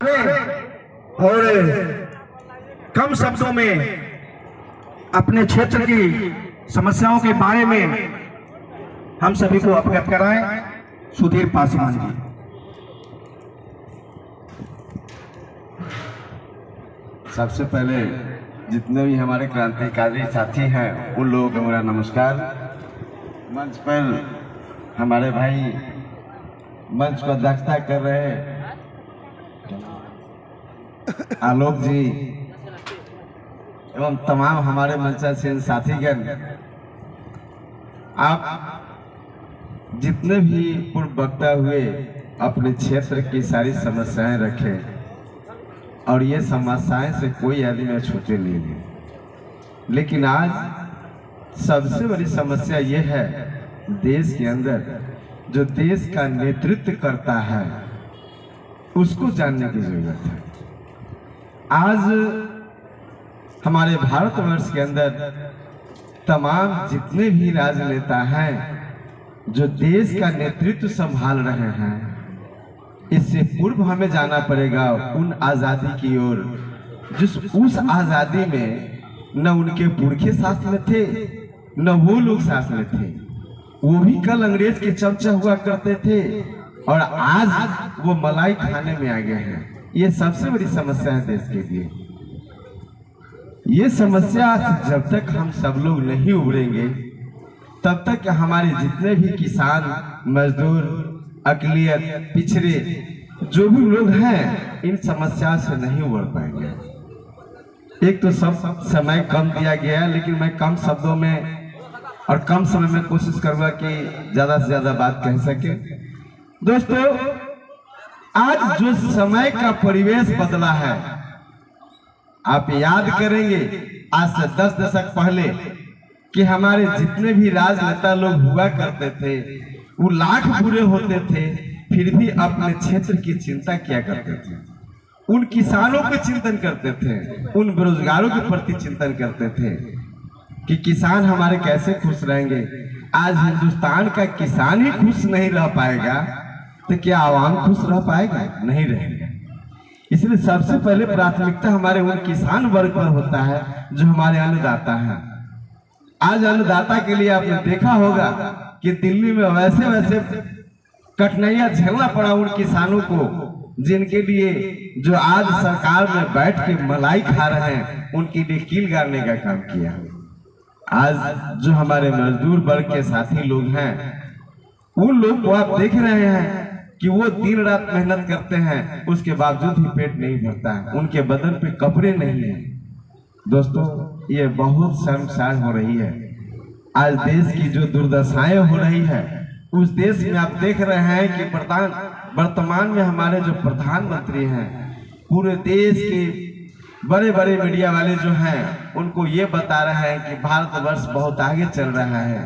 और कम शब्दों में अपने क्षेत्र की समस्याओं के बारे में हम सभी को अवगत कराएं। सुधीर पासवान जी। सबसे पहले जितने भी हमारे क्रांतिकारी साथी हैं उन लोगों को मेरा नमस्कार। मंच पर हमारे भाई मंच को अध्यक्षता कर रहे आलोक जी एवं तमाम हमारे मंचासीन साथीगण, आप जितने भी पूर्व वक्ता हुए अपने क्षेत्र की सारी समस्याएं रखें और ये समस्याएं से कोई आदमी छूटे नहीं है। लेकिन आज सबसे बड़ी समस्या ये है, देश के अंदर जो देश का नेतृत्व करता है उसको जानने की जरूरत है। आज हमारे भारतवर्ष के अंदर तमाम जितने भी राजनेता हैं जो देश का नेतृत्व संभाल रहे हैं, इससे पूर्व हमें जाना पड़ेगा उन आजादी की ओर जिस उस आजादी में न उनके पुरखे साथ में थे न वो लोग साथ में थे। वो भी कल अंग्रेज के चमचा हुआ करते थे और आज वो मलाई खाने में आ गए हैं। ये सबसे बड़ी समस्या है देश के लिए। ये समस्या जब तक हम सब लोग नहीं उभरेंगे तब तक हमारे जितने भी किसान, मजदूर, अकलियत, पिछड़े जो भी लोग हैं इन समस्या से नहीं उभर पाएंगे। एक तो सब समय कम दिया गया है, लेकिन मैं कम शब्दों में और कम समय में कोशिश करूंगा कि ज्यादा से ज्यादा बात कह सके। दोस्तों, आज जो समय का परिवेश बदला है, आप याद करेंगे आज से 10 दशक पहले कि हमारे जितने भी राजनेता लोग हुआ करते थे वो लाख बुरे होते थे, फिर भी अपने क्षेत्र की चिंता किया करते थे। उन किसानों के चिंतन करते थे, उन बेरोजगारों के प्रति चिंतन करते थे कि किसान हमारे कैसे खुश रहेंगे। आज हिंदुस्तान का किसान ही खुश नहीं रह पाएगा तो क्या आवाम खुश रह पाएगा? नहीं रहेगा। इसलिए सबसे पहले प्राथमिकता हमारे उन किसान वर्ग पर होता है जो हमारे अन्नदाता हैं। आज अन्नदाता के लिए आपने देखा होगा कि दिल्ली में वैसे वैसे कठिनाइयां झेलना पड़ा उन किसानों को जिनके लिए जो आज सरकार में बैठ के मलाई खा रहे हैं, उनके लिए कील गाड़ने का काम किया। आज जो हमारे मजदूर वर्ग के साथी लोग हैं उन लोग को आप देख रहे हैं कि वो दिन रात मेहनत करते हैं, उसके बावजूद भी पेट नहीं भरता है, उनके बदन पे कपड़े नहीं है। दोस्तों, ये बहुत शर्मसार हो रही है। आज देश की जो दुर्दशाएं हो रही है उस देश में आप देख रहे हैं कि वर्तमान में हमारे जो प्रधानमंत्री हैं, पूरे देश के बड़े बड़े मीडिया वाले जो हैं उनको ये बता रहे हैं कि भारतवर्ष बहुत आगे चल रहा है,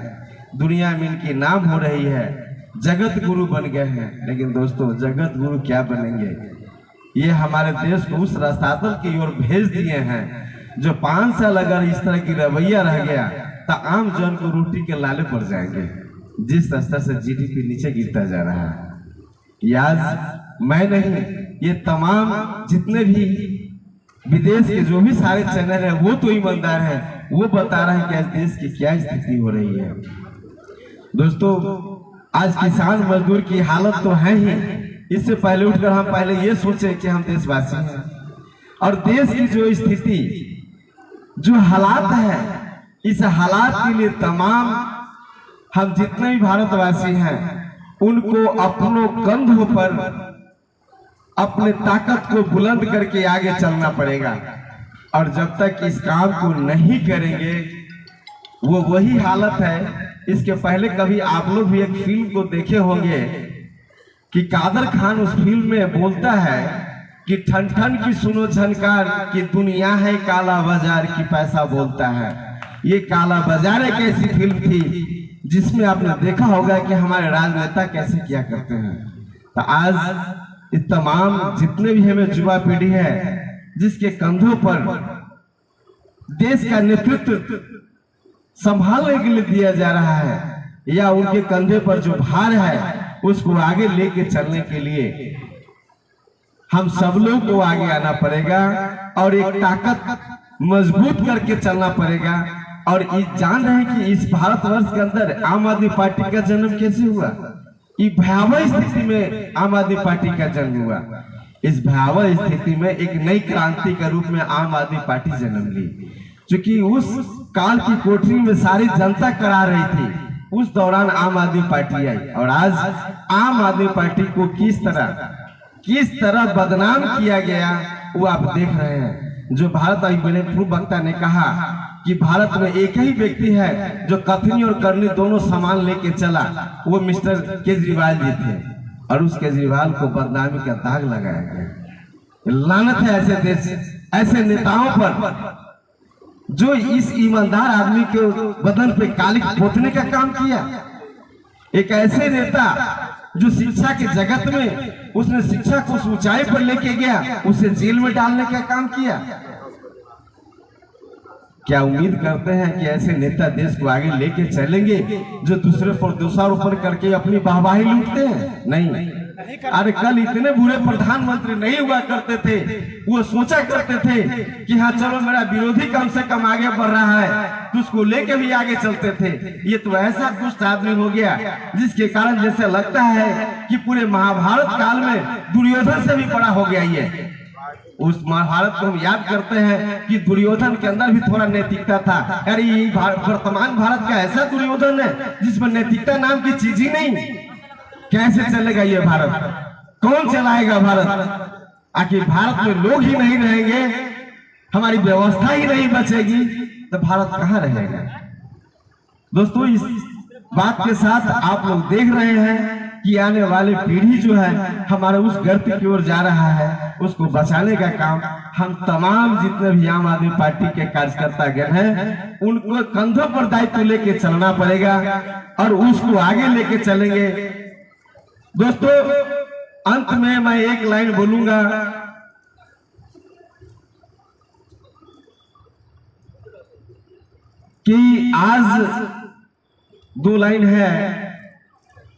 दुनिया में इनकी नाम हो रही है, जगत गुरु बन गए हैं। लेकिन दोस्तों, जगत गुरु क्या बनेंगे? ये हमारे देश को उस रसातल की ओर भेज दिए हैं जो 5 साल अगर इस तरह की रवैया रह गया तो आम जन को रोटी के लाले पड़ जाएंगे। जिस स्तर से जीडीपी नीचे गिरता जा रहा है, आज मैं नहीं, ये तमाम जितने भी विदेश के जो भी सारे चैनल हैं वो तो ईमानदार हैं, वो बता रहे हैं कि आज देश की क्या स्थिति हो रही है। दोस्तों, आज किसान मजदूर की हालत तो है ही। इससे पहले उठकर हम पहले ये सोचे कि हम देशवासी हैं और देश की जो स्थिति, जो हालात है, इस हालात के लिए तमाम हम जितने भी भारतवासी हैं उनको अपनों कंधों पर अपने ताकत को बुलंद करके आगे चलना पड़ेगा। और जब तक इस काम को नहीं करेंगे वो वही हालत है। इसके पहले कभी आप लोग भी एक फिल्म को देखे होंगे कि कादर खान उस फिल्म में बोलता है कि ठन ठन की सुनो झनकार की दुनिया है काला बाजार की पैसा बोलता है। ये काला बाजार एक ऐसी फिल्म थी जिसमें आपने देखा होगा कि हमारे राजनेता कैसे किया करते हैं। तो आज इस तमाम जितने भी हमें युवा पीढ़ी है जिसके कंधों पर देश का नेतृत्व संभालने के लिए दिया जा रहा है या उनके कंधे पर जो भार है उसको आगे लेके चलने के लिए हम सब लोग को आगे आना पड़ेगा और एक ताकत मजबूत करके चलना पड़ेगा। और इस जान रहे हैं कि इस भारतवर्ष के अंदर आम आदमी पार्टी का जन्म कैसे हुआ। इस भयावह स्थिति में आम आदमी पार्टी का जन्म हुआ। इस भयावह स्थिति में एक नई क्रांति के रूप में आम आदमी पार्टी जन्म ली, क्योंकि उस काल की कोठरी में सारी जनता करा रही थी। उस दौरान आम आदमी पार्टी आई और आज आम आदमी पार्टी को किस तरह बदनाम किया गया वो आप देख रहे हैं। जो भारत अभी मेरे पूर्व वक्ता ने कहा कि भारत में एक ही व्यक्ति है जो कथनी और करनी दोनों सामान लेके चला, वो मिस्टर केजरीवाल जी थे। और उस केजरीवाल को बदनामी का दाग लगाया गया। लानत है ऐसे देश, ऐसे नेताओं पर जो इस ईमानदार आदमी के बदन पे कालिक पोतने का काम किया। एक ऐसे नेता जो शिक्षा के जगत में उसने शिक्षा को उस ऊंचाई पर लेके गया, उसे जेल में डालने का काम किया। क्या उम्मीद करते हैं कि ऐसे नेता देश को आगे लेके चलेंगे जो दूसरे पर दोषारोपण करके अपनी वाहवाही लूटते हैं? नहीं। अरे कल इतने बुरे प्रधानमंत्री नहीं हुआ करते थे, वो सोचा करते थे कि हाँ चलो मेरा विरोधी कम से कम आगे बढ़ रहा है तो उसको लेके भी आगे चलते थे। ये तो ऐसा दुष्ट आदमी हो गया जिसके कारण जैसे लगता है कि पूरे महाभारत काल में दुर्योधन से भी बड़ा हो गया ये। उस महाभारत को हम याद करते हैं कि दुर्योधन के अंदर भी थोड़ा नैतिकता था। अरे ये वर्तमान भारत का ऐसा दुर्योधन है जिसमें नैतिकता नाम की चीज ही नहीं। कैसे चलेगा ये भारत? कौन चलाएगा भारत? आखिर भारत में लोग ही नहीं रहेंगे, हमारी व्यवस्था ही नहीं बचेगी तो भारत कहाँ रहेगा? दोस्तों, इस बात के साथ आप लोग देख रहे हैं कि आने वाली पीढ़ी जो है हमारे उस गर्त की ओर जा रहा है। उसको बचाने का काम हम तमाम जितने भी आम आदमी पार्टी के कार्यकर्ता गण हैं उनको कंधों पर दायित्व लेके चलना पड़ेगा और उसको आगे लेके चलेंगे। दोस्तों, अंत में मैं एक लाइन बोलूंगा कि आज 2 लाइन है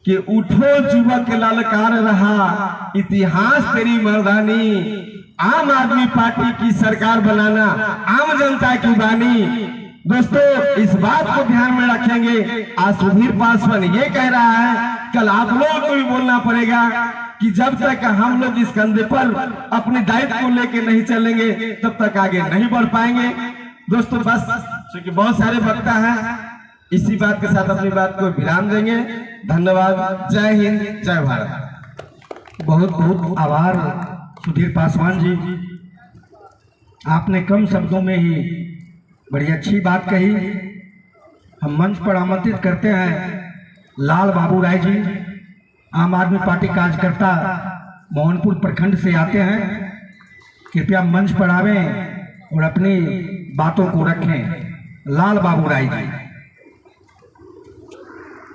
कि उठो युवक ललकार रहा इतिहास तेरी मर्दानी, आम आदमी पार्टी की सरकार बनाना आम जनता की बानी। दोस्तों, इस बात को ध्यान में रखेंगे। आज सुधीर पासवान ये कह रहा है, कल आप लोगों को भी बोलना पड़ेगा कि जब तक हम लोग इस कंधे पर अपने दायित्व को लेके नहीं चलेंगे तब तक आगे नहीं बढ़ पाएंगे। दोस्तों, बस क्योंकि बहुत सारे वक्ता हैं, इसी बात के साथ अपनी बात को विराम देंगे। धन्यवाद। जय हिंद, जय भारत। बहुत बहुत आभार सुधीर पासवान जी, आपने कम शब्दों में ही बड़ी अच्छी बात कही। हम मंच पर आमंत्रित करते हैं लाल बाबू राय जी, आम आदमी पार्टी कार्यकर्ता मोहनपुर प्रखंड से आते हैं। कृपया मंच पर आवें और अपनी बातों को रखें। लाल बाबू राय जी।